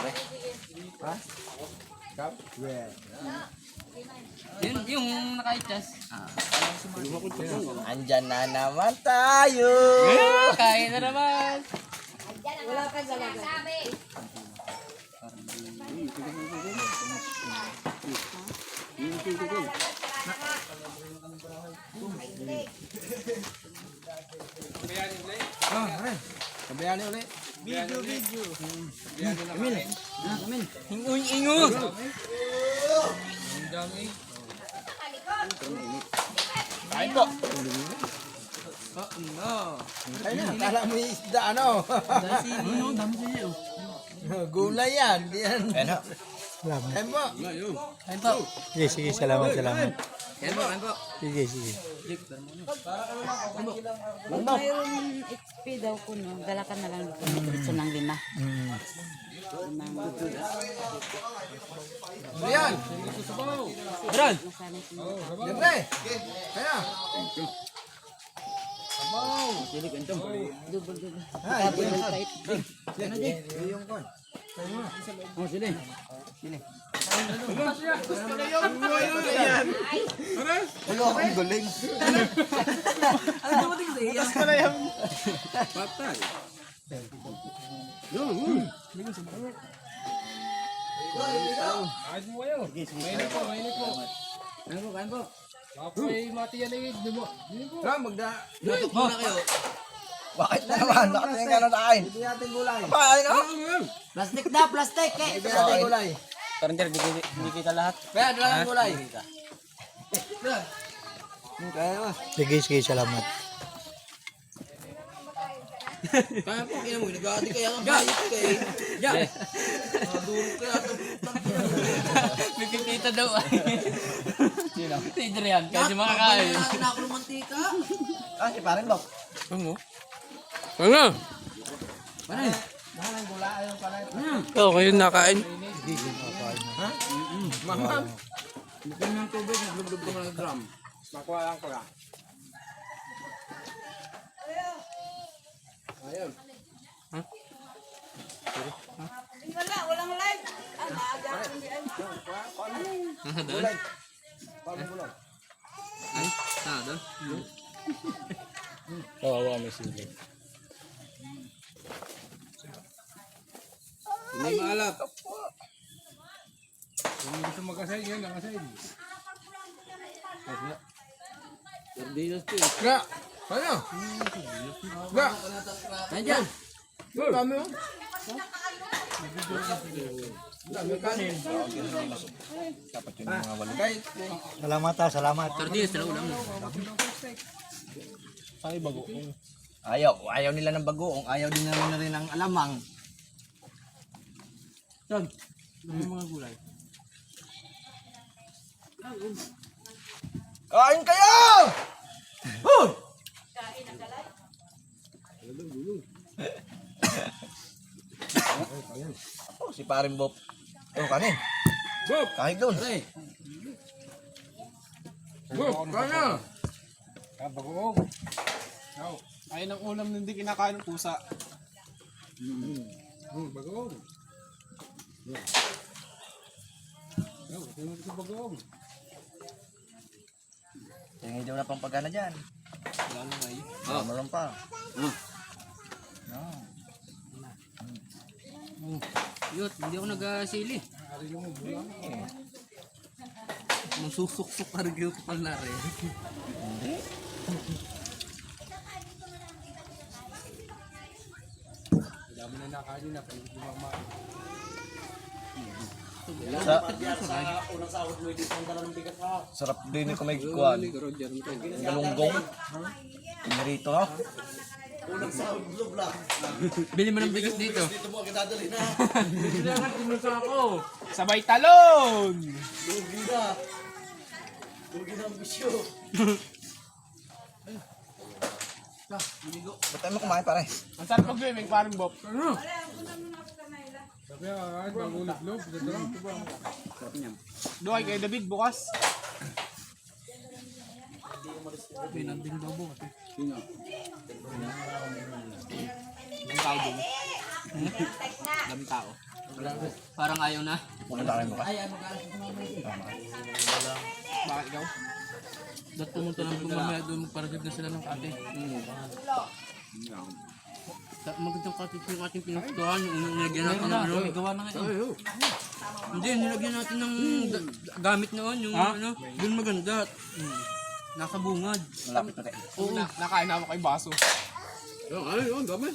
Ha? Cup? Yeah. Yung nakaitas. Andyan na naman tayo. Kaya na naman. Wala ka sinasabi. Oh, aray. Kabayani ulit. Video. Amin. Ingon. Kain po. Kain na. Kala mo yung isda, ano? Dami sili. Gulay yan. Di yan. Ano? Kain po. Kain po. Sige, salamat. Kain po. Sige. Pag mayroong XP daw ko, no, dala ka na lang dito ng 5. Yan. Meron. Siyempre. Kaya. Double. Ay, Double tight. yung kon. Oh, sili. Ano ako yung guling? Ano dumating sa iya? Patay. Ayos mo kayo. Mainit po. Kain po. Apoy mati yan eh. Dimo. Tara, magda. Lutok muna kayo. Bakit na naman? Bakit yung gano'n kain? Hindi natin gulay. Ay, no? Plastic na, plastic. Hindi natin gulay. Parang hindi kita lahat. Kaya, dala ng gulay. Sige, salamat. Kaya po, ina mo, nag-aadi kaya ng bayit kayo. Ya. Duro kaya ito. May pipita daw ay. Sino? Si Adrian. Kasi makakain. Kaya ako ng mantika. Ah, si Paring Lok. Ano? Ano? Ano? Mahal ang gulay, ayaw pala. Oo, kayo nakain. Mahal. Bukod ng tubig, naglublob ko ng drum. Makuha lang ko lang. Ayun. Walang light. Gulay. Paano gulay? Ay, doon. Kawawa may sili. Hindi maalat. Kung gusto mag-aside yan, nakasaid. Ga! Ano? Ga! Nandiyan. Dami mo? Dami kanin. Dapat yun yung mga walo. Kahit Salamat. Tortillas na ulam. Ayaw nila ng bagoong. Ayaw din namin na rin ng alamang. Yan. Ano yung mga gulay? Kain kayo! Oh, si Paring Bob. Oh, kanin. Bob! Kahit doon. Bob! Kaya! Kabagoong. Ayun ang ulam na hindi kinakain ng pusa. Bagoong. Sino gusto bagoong? Tingin daw na pang pagana dyan. Wala na ngayon. Oh, meron pa. Yut, hindi ako nag-sili. Magsusuk-suk na rin kayo kapal na rin. Dami na nakain na. Pwede dumama. Sarap din yung may kuwan. Galunggong. Pinirito, no? Bili mo ng bigas dito. Sabay talon! Ba't tayo mo kumain pare? Ang sarap mag-swimming, parang Bob. Ano? Sabi nga, kahit magulog-log. Doon kay David bukas. Pinanding daw bukas eh. Daming tao doon. Daming tao. Parang ayaw na. Pumunta kayo bukas. Bakit ikaw? Dapat pumunta lang kung mamaya doon magparagad na sila ng kate. Magandang kate yung ating pinustuhan. Yung unang nilagyan natin ng ano. Gawa na ngayon. Hindi, nilagyan natin ng gamit noon. Yung ano, doon maganda. Nasa bungad. Malapit na tayo. Oo. Nakain na ako kay baso. Ayun, dami.